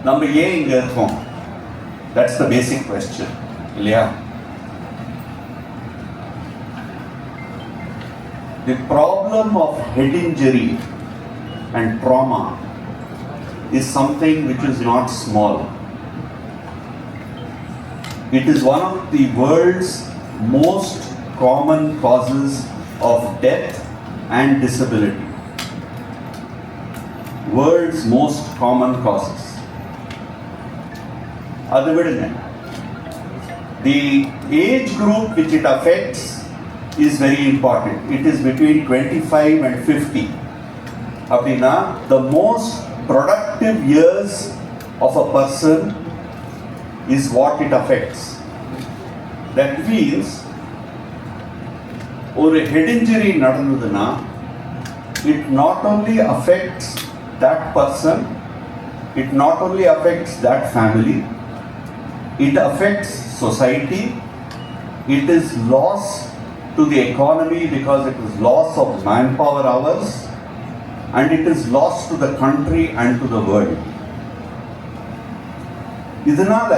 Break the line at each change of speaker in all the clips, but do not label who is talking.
நம்ம ஏன் இங்கே இருக்கோம்? That's the basic question. இல்லையா? The problem of head injury and trauma is something which is not small. It is one of the world's most common causes of death and disability. World's most common causes. அது விடுங்க. The age group which it affects is very important. It is between 25 and 50. அப்படின்னா the most productive years of a person is what it affects. That means ஒரு head injury நடந்ததுன்னா it not only affects that person, it not only affects that family, it affects society, it is loss to the economy because it is loss of manpower hours, and it is loss to the country and to the world. இதனால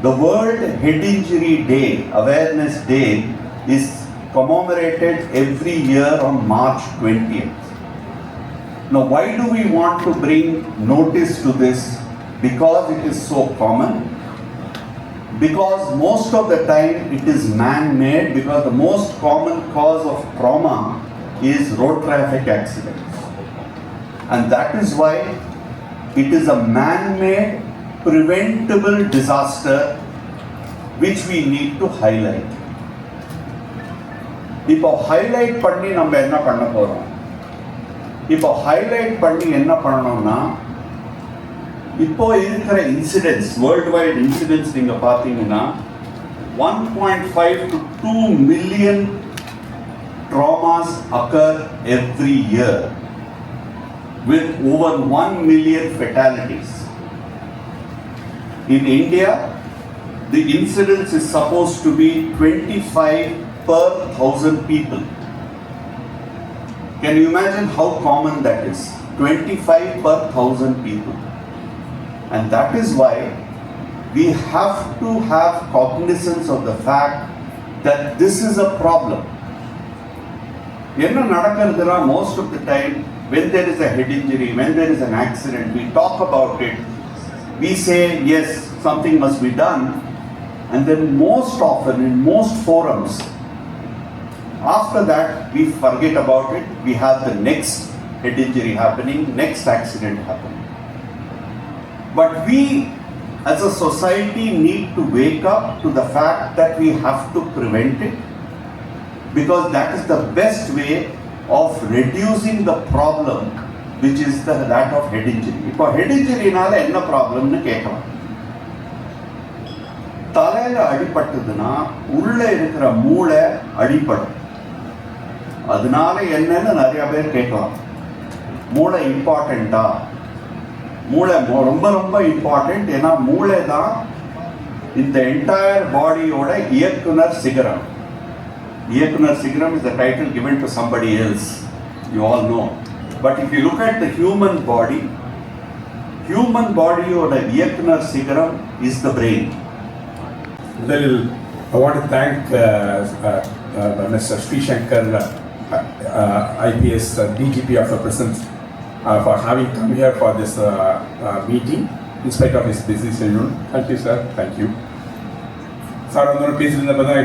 the World Head Injury Day, Awareness Day, is commemorated every year on March 20th. Now, why do we want to bring notice to this? Because it is so common. Because most of the time it is man-made, because the most common cause of trauma is road traffic accidents. And that is why it is a man-made preventable disaster which we need to highlight. இப்போ highlight பண்ணி நம்ம என்ன பண்ண போறோம்? இப்போ highlight பண்ணி என்ன பண்ணணும்னா, இப்போ இருக்கிற இன்சிடென்ட்ஸ், வேர்ல்டு வைட் இன்சிடென்ட்ஸ் நீங்க பார்த்தீங்கன்னா 1.5 to 2 million traumas occur every year with over 1 million fatalities. In India, the incidence is supposed to be 25 per 1,000 people. Can you imagine how common that is? 25 per 1,000 people. And that is why we have to have cognizance of the fact that this is a problem. என்ன நடக்கிறதுனா, most of the time when there is a head injury, when there is an accident, we talk about it, we say yes, something must be done, and then most often in most forums, after that we forget about it. We have the next head injury happening, next accident happening. But we as a society need to wake up to the fact that we have to prevent it, because that is the best way of reducing the problem, which is that of head injury. இப்போ head injuryனால என்ன ப்ராப்ளம்னு கேட்கலாம். தலையில அடிபட்டதுன்னா உள்ள இருக்கிற மூளை அடிபடும். அதனால என்னன்னு நிறைய பேர் கேட்கலாம். மூளை இம்பார்ட்டண்டா? மூளை ரொம்ப ரொம்ப இம்பார்ட்டன்ட். ஏன்னா மூளை தான் இந்த என்டையர் பாடியோட இயக்குனர் சிகரம். இயக்குனர் சிகரம் is the title given to somebody else, you all know. But if you look at the human bodyயோட இயக்குனர் சிகரம் is the brain.
Well, I want to thank Mr. Sri Shankar, IPS DGP of the presence, for having come here for this meeting in spite of his busy schedule. Thank you, sir. Thank you. Sir,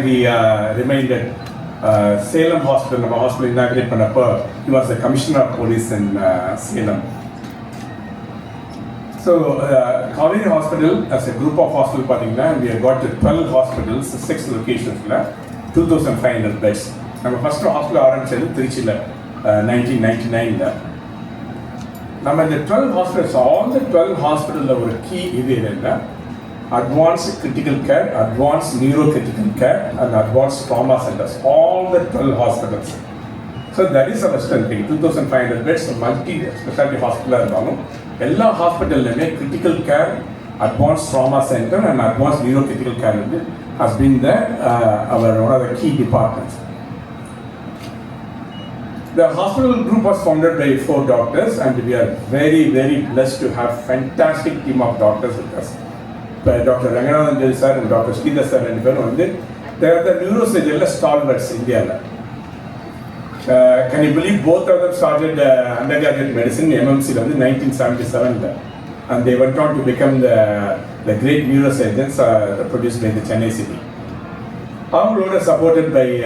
he reminded Salem Hospital, our hospital inaugurated Panappa. He was the Commissioner of Police in Salem. So, Kauvery Hospital, as a group of hospitals, we have got 12 hospitals, 6 locations, 2,500 beds. Our first hospital ஆரம்பிச்சது திருச்சியில் 1999. நம்ம இந்த 12 hospitals, all the 12 hospitals ஒரு key இது என்னன்னா, advanced critical care, advanced neurocritical care, and advanced trauma centers. All the 12 hospitals. So that is our strength. 2,500 beds, multi-specialty hospital இருந்தாலும் எல்லா ஹாஸ்பிட்டல்லையுமே critical care, advanced trauma center, and advanced neurocritical care has been one of the key departments. The hospital group was founded by 4 doctors, and we are very, very blessed to have fantastic team of doctors with us. Dr. Ranganathan sir and Dr. Sridhar sir and they are the neurosurgeon stalwarts in India. Can you believe both of them started undergraduate medicine in MMC in 1977, and they went on to become the great neurosurgeons produced by the Chennai city. Our supported by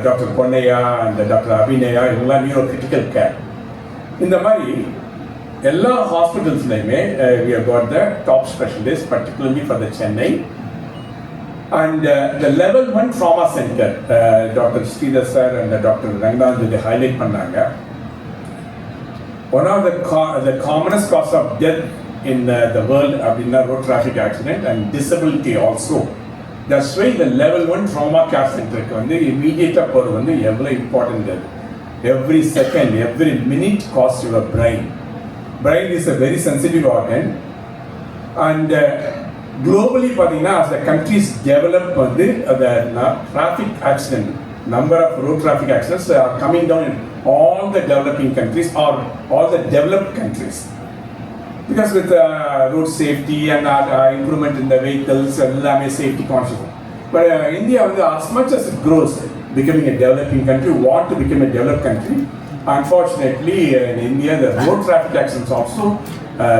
Dr. Ponnaya and Dr. Abhinaya, neurocritical care. In the Mari, all hospitals we have got the top specialists, particularly for the Chennai. And the level 1 trauma center, Dr. Sridhar sir and Dr. Ranganathan they highlight pannanga. One of the commonest cause of death in the world is road traffic accident and disability also. That's why the level 1 trauma care center immediate very important. Every second, every minute costs your brain. Brain is a very sensitive organ, and globally, as the countries develop, the traffic accident, number of road traffic accidents are coming down in all the developing countries or all the developed countries. Because with road safety and improvement in the vehicles, safety conscious. But India, as much as it grows, becoming a developing country, want to become a developed country. Unfortunately, in India, the road traffic accidents also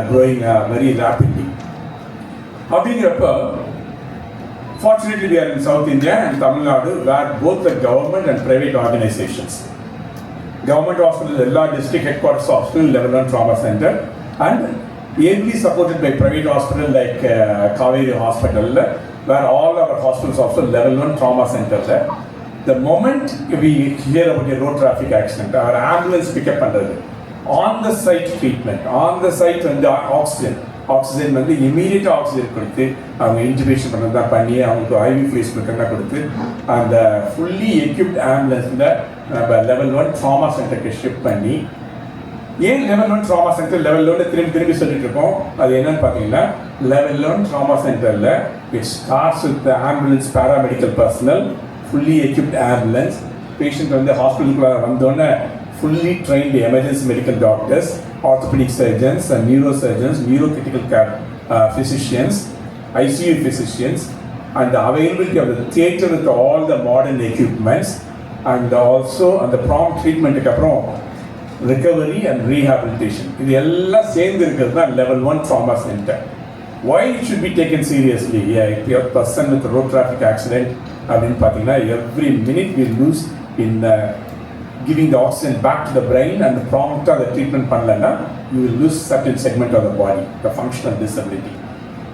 growing very rapidly. Fortunately, we are in South India and Tamil Nadu, where both the government and private organizations. Government hospital, district headquarters hospital, level 1 trauma center, and ably supported by private hospital like Kauvery hospital, where all our hospitals also level 1 trauma center. The moment we hear about a road traffic accident, our ambulance pick up on the site treatment, on the site and the oxygen immediate oxygen intubation IV fluids and fully equipped ambulance level 1 trauma center ship panni. Level 1 trauma center level 1 level 1 trauma center it starts with the ambulance paramedical personnel, fully equipped ambulance, patient on the hospital fully trained emergency medical doctors, orthopedic surgeons, and neurosurgeons, neurocritical care physicians, ICU physicians, and the availability of the theatre with all the modern equipments, and also on the prompt treatment, recovery and rehabilitation. This is level 1 trauma center. Why it should be taken seriously? If you have a person with a road traffic accident, every minute we lose in giving the oxygen back to the brain and the prompt the treatment you will lose certain segment of the body, the functional disability.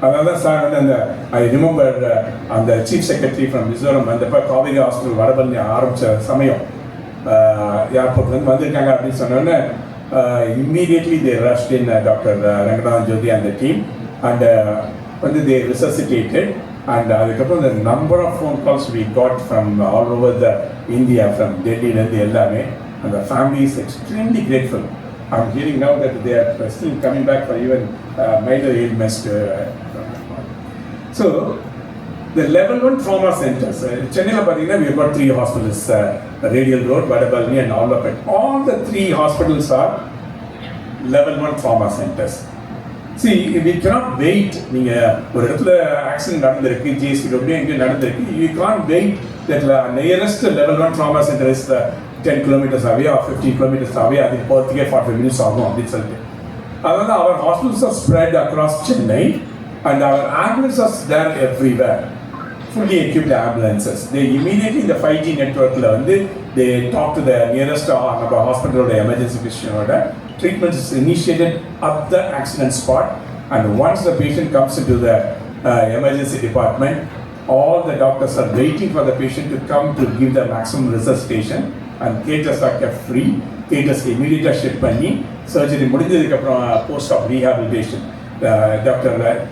I remember the chief secretary from Mizoram and the Kauvery hospital immediately they rushed in Dr. Ranganathan and the team, and they resuscitated. And the number of phone calls we got from all over India, from Delhi and the family is extremely grateful. I'm hearing now that they are still coming back for even minor ailments. So, the level 1 trauma centers, Chennai, we have got 3 hospitals, Radial Road, Vadabalni and all of it. All the 3 hospitals are level 1 trauma centers. See, we cannot wait. Accident you can't wait that nearest level 1 trauma center is 10 kilometers away or 15 kilometers away. I think 45 minutes our hospitals are spread across Chennai, and our ambulances are there everywhere. Fully equipped ambulances. They immediately in the 5G network they talk to the nearest hospital or the emergency physician. Treatment is initiated at the accident spot, and once the patient comes into the emergency department, all the doctors are waiting for the patient to come to give the maximum resuscitation, and theatres are kept free. Theatres immediately shift panni, surgery post-op rehabilitation. Doctor,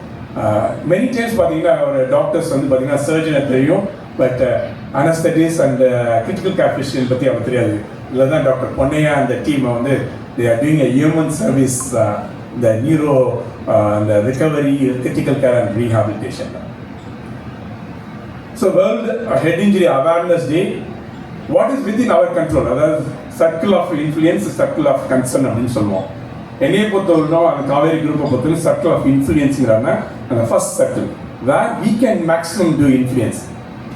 many times our doctors surgeon but anesthetists and critical care physician Dr. Ponnaya and the team they are doing a human service, the neuro, the recovery, critical care and rehabilitation. So World Head Injury Awareness Day, what is within our control? Circle of influence, circle of concern அப்படின்னு சொல்லுவோம். என்னையை பொறுத்தவரைக்கும் அந்த காவேரி குரூப்பை பொறுத்தவரை circle of இன்ஃப்ளூயன்ஸுங்கிறாங்க அந்த first circle where we can maximum do influence.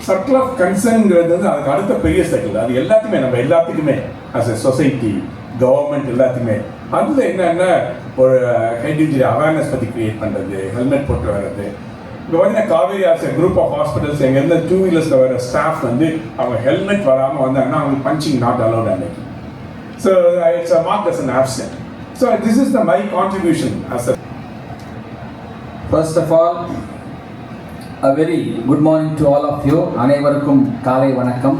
Circle of கன்சர்ன்ங்கிறது வந்து அதுக்கு அடுத்த பெரிய சர்க்கிள். அது எல்லாத்துக்குமே நம்ம எல்லாத்துக்குமே ஆஸ் எ சொசைட்டி, கவர்மெண்ட் எல்லாத்துக்குமே அதில் என்னென்ன ஒரு ஹெட் இன்ஜுரி அவேர்னஸ் பற்றி கிரியேட் பண்ணுறது, ஹெல்மெட் போட்டு வர்றது. இப்போ பார்த்தீங்கன்னா Kaveri as a group of hospitals எங்கேருந்து 2 வீலர்ஸில் வர ஸ்டாஃப் வந்து அவங்க ஹெல்மெட் வராமல் வந்தாங்கன்னா அவங்களுக்கு பஞ்சிங் நாட் அலௌட் அன்னைக்கு. So it's marked as an absent. So this is the my contribution as a.
First of all, a very good morning to all of you. அனைவருக்கும் காலை வணக்கம்.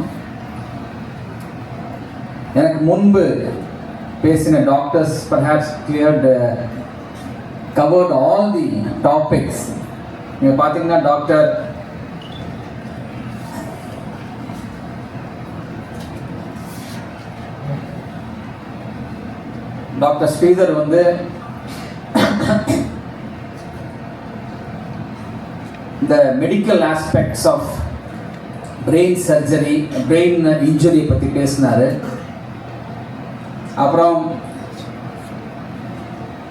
எனக்கு முன்பு பேசின doctors perhaps covered all the topics. நீங்கள் பார்த்தீங்கன்னா doctor Sridhar வந்து the medical aspects of brain surgery, brain injury பற்றி பேசினார். அப்புறம்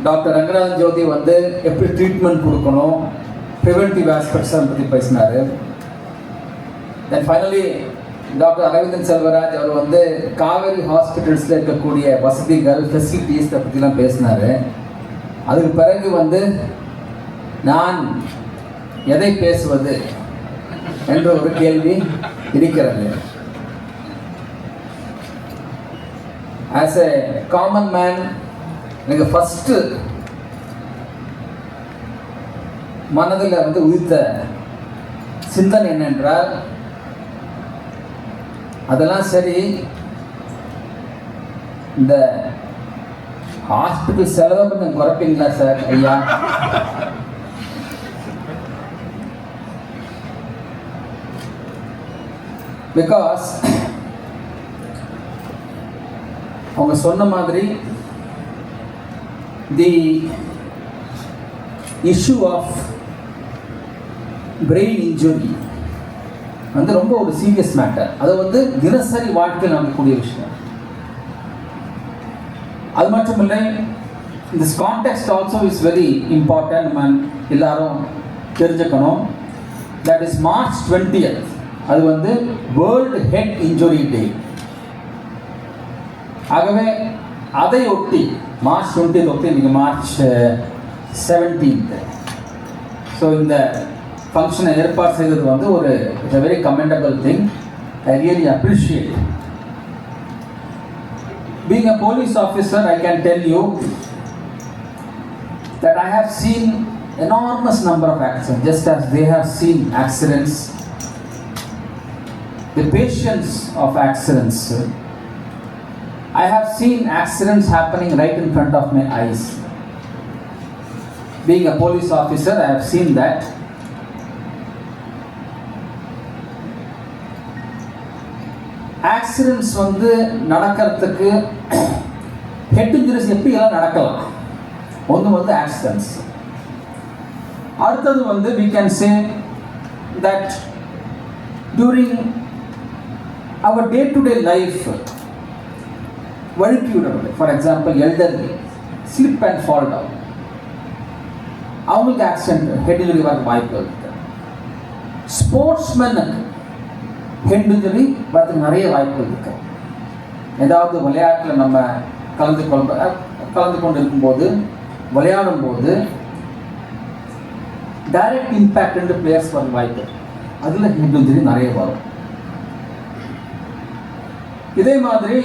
டாக்டர் ரங்கநாதன் ஜோதி வந்து எப்படி ட்ரீட்மெண்ட் கொடுக்கணும், ப்ரிவென்டிவ் ஆஸ்பெக்ட்ஸ் பற்றி பேசினார். Then finally doctor Aravindan Selvaraj அவர் வந்து காவேரி ஹாஸ்பிட்டல்ஸில் இருக்கக்கூடிய வசதிகள், ஃபெசிலிட்டிஸ் பற்றிலாம் பேசினார். அதுக்கு பிறகு வந்து நான் எதை பேசுவது என்ற ஒரு கேள்வி இருக்கிறது. ஆஸ் எ காமன் மேன் எனக்கு ஃபஸ்ட்டு மனதில் வந்து உதித்த சிந்தனை என்னென்றால், அதெல்லாம் சரி, இந்த ஹாஸ்பிட்டல் செலவை கொஞ்சம் குறைப்பீங்களா சார் ஐயா? பிகாஸ் அவங்க சொன்ன மாதிரி the issue of brain injury வந்து ரொம்ப ஒரு சீரியஸ் மேட்டர். அது வந்து தினசரி வாழ்க்கையில் நடக்கக்கூடிய விஷயம். அது மட்டும் இல்லை, this context also is very important. நம்ம எல்லாரும் தெரிஞ்சுக்கணும். That is March 20th. அது வந்து வேர்ல்டு ஹெட் இன்ஜுரி டே. ஆகவே அதை ஒட்டி March 20th ஒட்டி இன்றைக்கி March 17th. ஸோ இந்த ஃபங்க்ஷனை ஏற்பாடு செய்தது வந்து ஒரு it's a very commendable thing. I really appreciate. Being a police officer, I can tell you that I have seen enormous number of accidents, just as they have seen accidents. The patience of accidents. I have seen accidents happening right in front of my eyes. Being a police officer, I have seen that. Accidents வந்து நடக்கிறதுக்கு head injuries எப்படி எல்லாம் நடக்கலாம். ஒன்று வந்து accidents. அடுத்தது வந்து we can say that during our day-to-day life, வழுக்கி விடுறது, for example elderly slip and fall down, அவங்களுக்கு ஆக்சிடென்ட் ஹெட் இன்ஜுரி வர வாய்ப்பு இருக்குது. ஸ்போர்ட்ஸ்மேனுக்கு ஹெட் இன்ஜுரி வரதுக்கு நிறைய வாய்ப்பு இருக்குது. ஏதாவது விளையாட்டில் நம்ம கலந்து கொண்டு இருக்கும்போது, விளையாடும்போது டைரக்ட் இம்பேக்ட் ரெண்டு பிளேயர்ஸ் வர வாய்ப்பு, அதில் ஹெட் இன்ஜுரி நிறைய வரும். இதே மாதிரி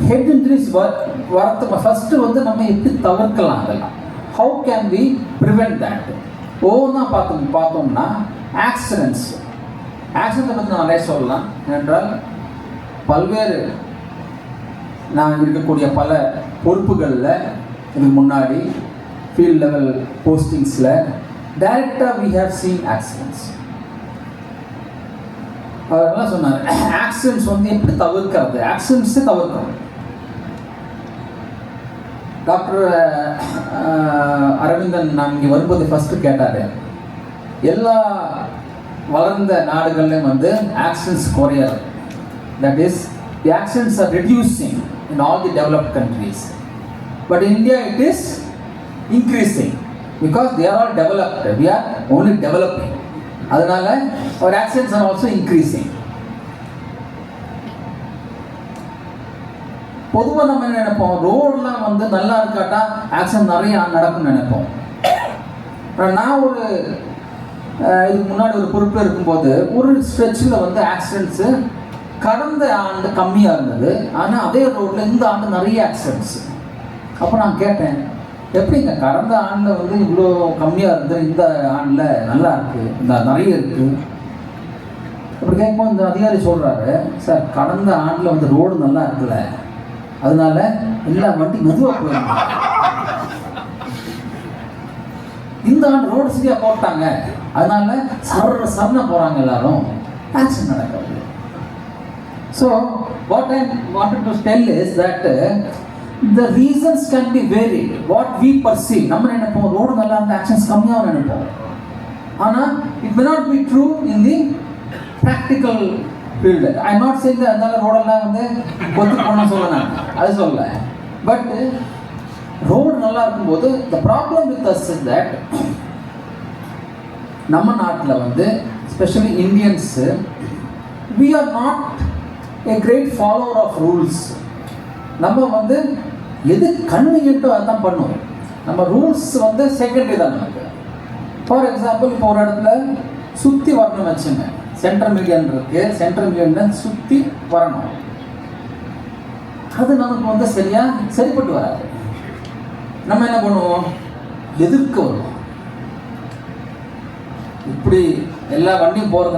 ஹெட் இன்ஜுரிஸ் வரத்துக்கு ஃபஸ்ட்டு வந்து நம்ம எப்படி தவிர்க்கலாம், அதெல்லாம் how can we prevent that? ஒவ்வொன்றா பார்த்தோம்னா ஆக்சிடென்ட்டை பற்றி நான் நிறைய சொல்லலாம். ஏனென்றால் பல்வேறு நான் இருக்கக்கூடிய பல பொறுப்புகளில் இதுக்கு முன்னாடி ஃபீல்ட் லெவல் போஸ்டிங்ஸில் டைரெக்டாக வி ஹேவ் சீன் ஆக்சிடென்ட்ஸ். அவரெல்லாம் சொன்னார், ஆக்சிடென்ட்ஸ் வந்து எப்படி தவிர்க்கிறது, ஆக்சிடென்ட்ஸே தவிர்க்கணும். டாக்டர் அரவிந்தன் நான் இங்கே வரும்போது ஃபஸ்ட்டு கேட்டார், எல்லா வளர்ந்த நாடுகள்லையும் வந்து ஆக்சிடென்ட்ஸ் குறையாது. That is the accidents are reducing in all the developed countries. But India it is increasing because they are all developed, we are only developing. அதனால our accidents are also increasing. பொதுவாக நம்ம என்ன நினைப்போம், ரோடெலாம் வந்து நல்லா இருக்காட்டா accident நிறைய நடக்கும்னு நினைப்போம். நான் ஒரு இதுக்கு முன்னாடி ஒரு பொறுப்பில் இருக்கும்போது ஒரு ஸ்ட்ரெச்சில் வந்து ஆக்சிடென்ட்ஸு கடந்த ஆண்டு கம்மியாக இருந்தது, ஆனால் அதே ரோட்டில் இந்த ஆண்டு நிறைய ஆக்சிடென்ட்ஸு. அப்போ நான் கேட்டேன், எப்படிங்க கடந்த ஆண்டில் வந்து இவ்வளோ கம்மியாக இருந்தது, இந்த ஆண்டில் நல்லா இருக்குது, இந்த நிறைய இருக்குது. அப்படி கேட்கும்போது இந்த அதிகாரி சொல்கிறாரு, சார் கடந்த ஆண்டில் வந்து ரோடு நல்லா இருக்குல்ல, அதனால எல்லா வண்டி மெதுவாக போயிருந்தாங்க. இந்த ஆண்டு ரோடு சரியாக போட்டாங்க, அதனால சரண போகிறாங்க எல்லாரும், ஆக்சிடென்ட் நடக்காது. So what I wanted to tell is that the reasons can be varied. What we perceive, நம்ம நினைப்போம் ரோடு நல்லா இருந்த ஆக்சிடென்ட்ஸ் கம்மியாக நினைப்போம். ஆனால் it may not be true in the practical field. I am not saying that அதனால ரோடெல்லாம் வந்து கொத்து போகணும்னு சொல்லணும், அது சொல்லல. பட் ரோடு நல்லா இருக்கும்போது the problem with us is that நம்ம நாட்டில் வந்து specially Indians we are not a great follower of rules. நம்ம வந்து எது கன்வீனியன்ட்டோ அதான் பண்ணுவோம். நம்ம ரூல்ஸ் வந்து செகண்டரி தான் நமக்கு. ஃபார் எக்ஸாம்பிள், இப்போ ஒரு இடத்துல சுற்றி வரணும் வச்சுங்க, சென்ட்ரல் மீடியன் இருக்குது, சென்ட்ரல் மீடியன் சுற்றி வரணும், அது நமக்கு வந்து சரிப்பட்டு வராது. நம்ம என்ன பண்ணுவோம், எதிர்க்க வருவோம். இப்படி எல்லா வண்டியும் போகிறது